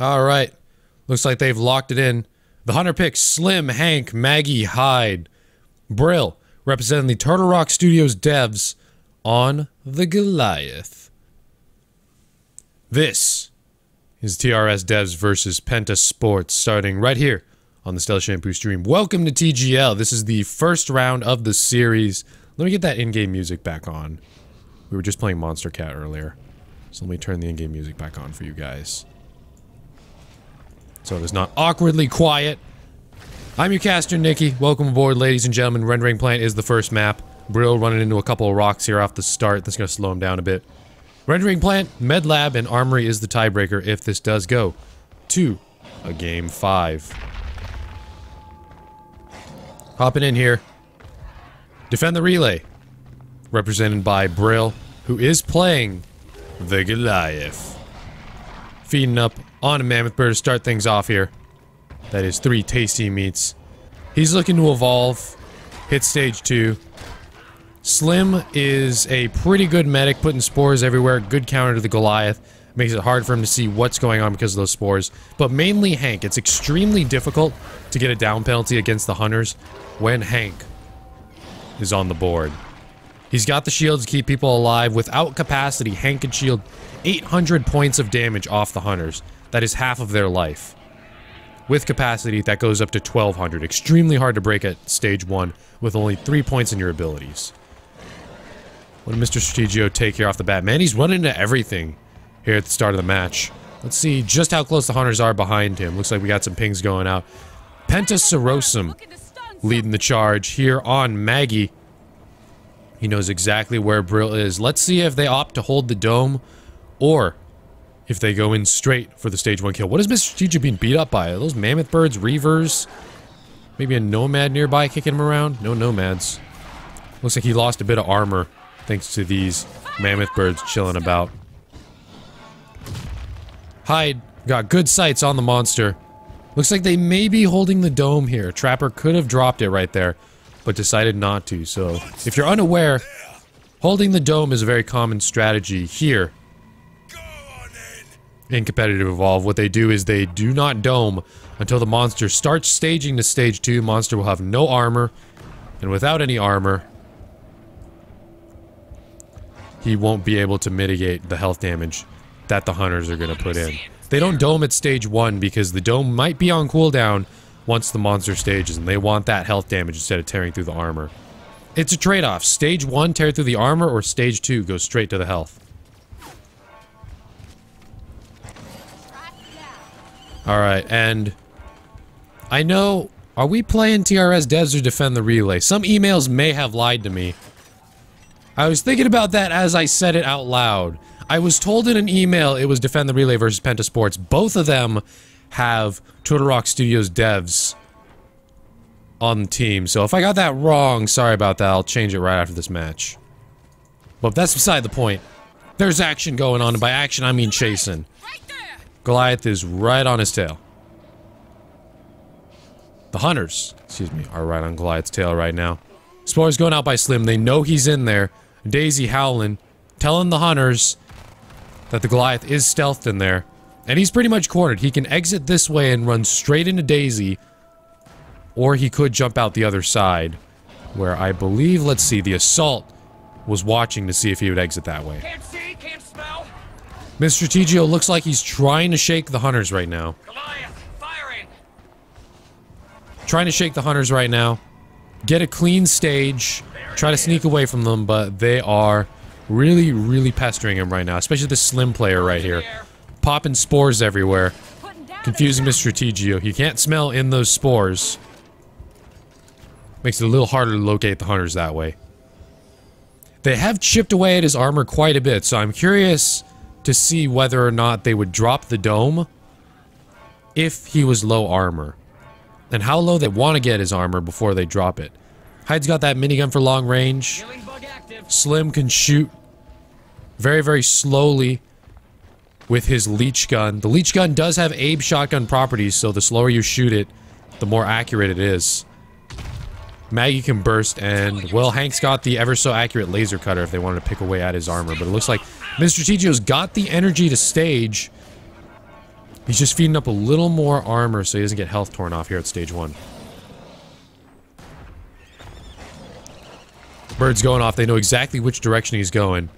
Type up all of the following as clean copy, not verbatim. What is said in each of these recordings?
Alright. Looks like they've locked it in. The Hunter picks Slim, Hank, Maggie, Hyde, Brill, representing the Turtle Rock Studios devs on the Goliath. This is TRS devs versus Penta Sports, starting right here on the Stella Shampoo stream. Welcome to TGL. This is the first round of the series. Let me get that in-game music back on. We were just playing Monster Cat earlier. So let me turn the in-game music back on for you guys, so it is not awkwardly quiet. I'm your caster, Nicky. Welcome aboard, ladies and gentlemen. Rendering Plant is the first map. Brill running into a couple of rocks here off the start. That's going to slow him down a bit. Rendering Plant, Med Lab, and Armory is the tiebreaker if this does go to a Game 5. Hopping in here. Defend the relay. Represented by Brill, who is playing the Goliath. Feeding up on a Mammoth Bird to start things off here. That is 3 tasty meats. He's looking to evolve. Hit stage 2. Slim is a pretty good medic, putting spores everywhere. Good counter to the Goliath. Makes it hard for him to see what's going on because of those spores. But mainly Hank. It's extremely difficult to get a down penalty against the Hunters when Hank is on the board. He's got the shields to keep people alive. Without capacity, Hank can shield 800 points of damage off the Hunters. That is half of their life. With capacity, that goes up to 1200. Extremely hard to break at stage 1 with only 3 points in your abilities. What did Mr. Strategio take here off the bat? Man, he's running into everything here at the start of the match. Let's see just how close the Hunters are behind him. Looks like we got some pings going out. Penta Sports leading the charge here on Maggie. He knows exactly where Brill is. Let's see if they opt to hold the dome or if they go in straight for the stage 1 kill. What is Mr. Strategio being beat up by? Are those Mammoth Birds, Reavers? Maybe a Nomad nearby kicking him around? No Nomads. Looks like he lost a bit of armor thanks to these Mammoth Birds chilling about. Hyde got good sights on the monster. Looks like they may be holding the dome here. Trapper could have dropped it right there, but decided not to. So, if you're unaware, holding the dome is a very common strategy here in competitive evolve. What they do is they do not dome until the monster starts staging to stage 2. Monster will have no armor, and without any armor, he won't be able to mitigate the health damage that the Hunters are going to put in. They don't dome at stage 1 because the dome might be on cooldown once the monster stages, and they want that health damage instead of tearing through the armor. It's a trade-off. Stage 1, tear through the armor, or stage 2, go straight to the health. Alright, and I know, are we playing TRS devs or defend the relay? Some emails may have lied to me. I was thinking about that as I said it out loud. I was told in an email it was defend the relay versus Penta Sports. Both of them have Turtle Rock Studios devs on the team, so if I got that wrong, sorry about that. I'll change it right after this match. But that's beside the point. There's action going on, and by action I mean chasing. Goliath is right on his tail. The Hunters, excuse me, are right on Goliath's tail right now. Spores going out by Slim. They know he's in there. Daisy howling, telling the Hunters that the Goliath is stealthed in there. And he's pretty much cornered. He can exit this way and run straight into Daisy, or he could jump out the other side, where I believe, let's see, the Assault was watching to see if he would exit that way. Can't see, can't smell. Mr. Strategio looks like he's trying to shake the Hunters right now. Goliath, firing. Trying to shake the Hunters right now. Get a clean stage. Try to sneak away from them, but they are really, really pestering him right now. Especially the Slim player right here. Popping spores everywhere. Confusing Mr. Strategio. He can't smell in those spores. Makes it a little harder to locate the Hunters that way. They have chipped away at his armor quite a bit, so I'm curious to see whether or not they would drop the dome if he was low armor. And how low they want to get his armor before they drop it. Hyde's got that minigun for long range. Slim can shoot very, very slowly with his leech gun. The leech gun does have Abe shotgun properties, so the slower you shoot it, the more accurate it is. Maggie can burst, and, well, Hank's got the ever-so-accurate laser cutter if they wanted to pick away at his armor, but it looks like Mr. Strategio's got the energy to stage. He's just feeding up a little more armor so he doesn't get health torn off here at stage 1. Bird's going off. They know exactly which direction he's going.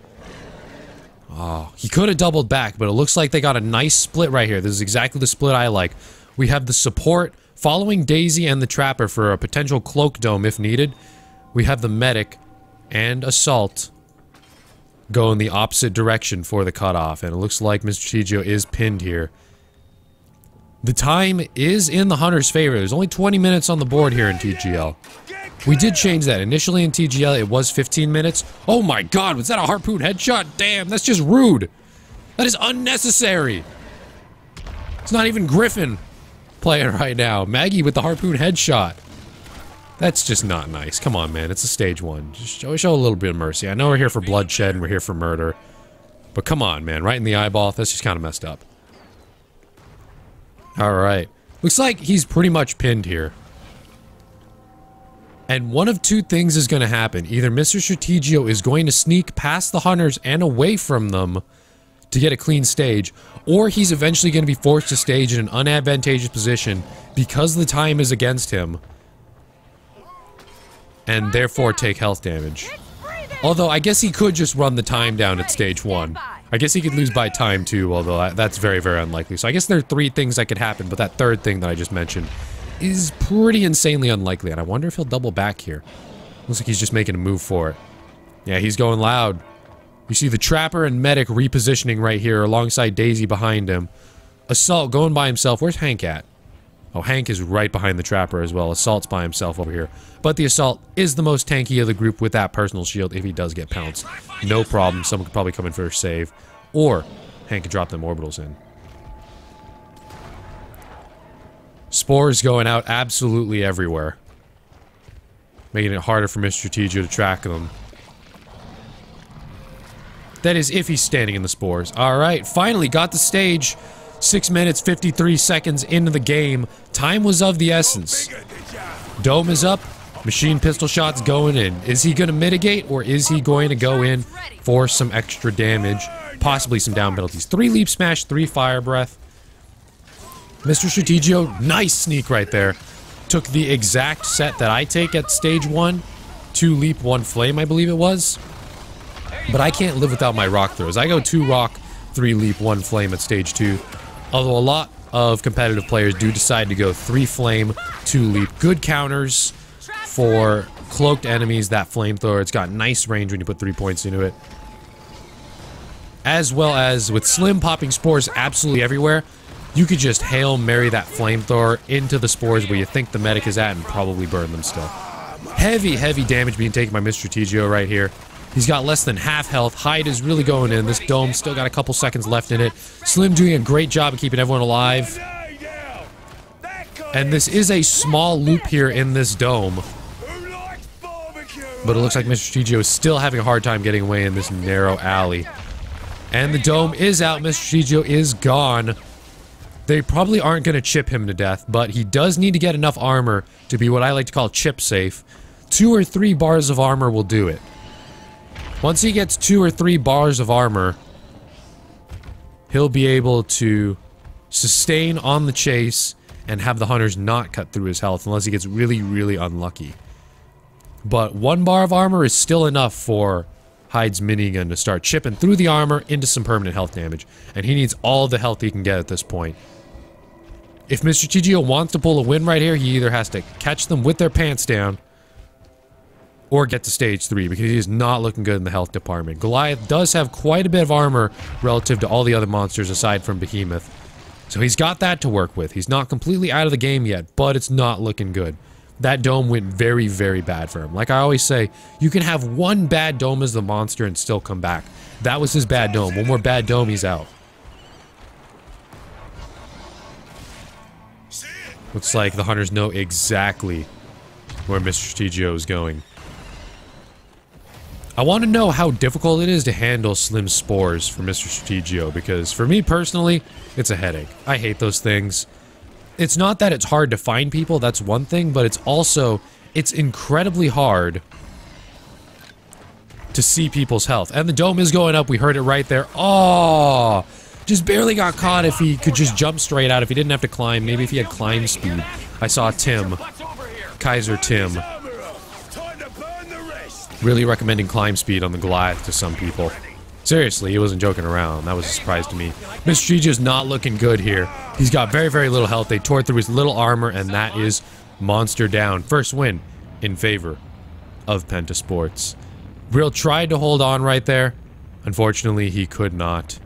Oh, he could have doubled back, but it looks like they got a nice split right here. This is exactly the split I like. We have the support following Daisy and the Trapper for a potential cloak dome if needed. We have the medic and Assault go in the opposite direction for the cutoff, and it looks like Mr. TGO is pinned here. The time is in the Hunter's favor. There's only 20 minutes on the board here in TGL. We did change that. Initially in TGL, it was 15 minutes. Oh my god, was that a harpoon headshot? Damn, that's just rude. That is unnecessary. It's not even Griffin playing right now. Maggie with the harpoon headshot. That's just not nice. Come on, man. It's a stage 1. Just show a little bit of mercy. I know we're here for bloodshed and we're here for murder. But come on, man. Right in the eyeball. That's just kind of messed up. Alright. Looks like he's pretty much pinned here. And one of two things is going to happen. Either Mr. Strategio is going to sneak past the Hunters and away from them to get a clean stage, or he's eventually going to be forced to stage in an unadvantageous position because the time is against him, and therefore take health damage. Although, I guess he could just run the time down at stage 1. I guess he could lose by time too, although that's very, very unlikely. So I guess there are 3 things that could happen, but that third thing that I just mentioned is pretty insanely unlikely, and I wonder if he'll double back here. Looks like he's just making a move for it. Yeah, he's going loud. You see the Trapper and Medic repositioning right here alongside Daisy behind him. Assault going by himself. Where's Hank at? Oh, Hank is right behind the Trapper as well. Assault's by himself over here. But the Assault is the most tanky of the group with that personal shield if he does get pounced. No problem. Someone could probably come in for a save. Or Hank could drop them orbitals in. Spores going out absolutely everywhere. Making it harder for Mr. Strategio to track them. That is if he's standing in the spores. Alright, finally got the stage. 6 minutes, 53 seconds into the game. Time was of the essence. Dome is up. Machine pistol shots going in. Is he going to mitigate, or is he going to go in for some extra damage? Possibly some down penalties. 3 leap smash, 3 fire breath. Mr. Strategio, nice sneak right there. Took the exact set that I take at stage 1. 2 leap, 1 flame, I believe it was. But I can't live without my rock throws. I go 2 rock, 3 leap, 1 flame at stage 2. Although a lot of competitive players do decide to go 3 flame, 2 leap. Good counters for cloaked enemies, that flamethrower. It's got nice range when you put 3 points into it. As well as with Slim popping spores absolutely everywhere, you could just Hail Mary that flamethrower into the spores where you think the medic is at and probably burn them still. Heavy, heavy damage being taken by Mr. Strategio right here. He's got less than half health. Hyde is really going in. This dome still got a couple seconds left in it. Slim doing a great job of keeping everyone alive. And this is a small loop here in this dome. But it looks like Mr. Strategio is still having a hard time getting away in this narrow alley. And the dome is out. Mr. Strategio is gone. They probably aren't going to chip him to death, but he does need to get enough armor to be what I like to call chip safe. 2 or 3 bars of armor will do it. Once he gets 2 or 3 bars of armor, he'll be able to sustain on the chase and have the Hunters not cut through his health unless he gets really, really unlucky. But 1 bar of armor is still enough for Hyde's minigun to start chipping through the armor into some permanent health damage. And he needs all the health he can get at this point. If Mr. Strategio wants to pull a win right here, he either has to catch them with their pants down or get to stage 3, because he is not looking good in the health department. Goliath does have quite a bit of armor relative to all the other monsters aside from Behemoth. So he's got that to work with. He's not completely out of the game yet, but it's not looking good. That dome went very, very bad for him. Like I always say, you can have 1 bad dome as the monster and still come back. That was his bad dome. 1 more bad dome, he's out. Looks like the Hunters know exactly where Mr. Strategio is going. I want to know how difficult it is to handle Slim Spores for Mr. Strategio, because for me personally, it's a headache. I hate those things. It's not that it's hard to find people, that's one thing, but it's also, it's incredibly hard to see people's health. And the dome is going up, we heard it right there. Oh, Just barely got caught if he could just jump straight out, if he didn't have to climb. Maybe if he had climb speed. I saw Tim, Kaiser Tim, really recommending climb speed on the Goliath to some people. Seriously, he wasn't joking around. That was a surprise to me. Mr. Gigi's not looking good here. He's got very, very little health. They tore through his little armor, and that is monster down. First win in favor of Penta Sports. Brill tried to hold on right there. Unfortunately, he could not.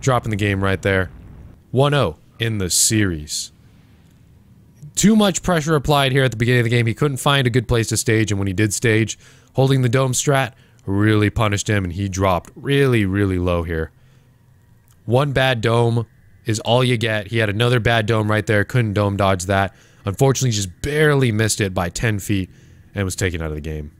Dropping the game right there. 1-0 in the series. Too much pressure applied here at the beginning of the game. He couldn't find a good place to stage, and when he did stage, holding the dome strat really punished him, and he dropped really, really low here. One bad dome is all you get. He had another bad dome right there. Couldn't dome dodge that. Unfortunately, just barely missed it by 10 feet and was taken out of the game.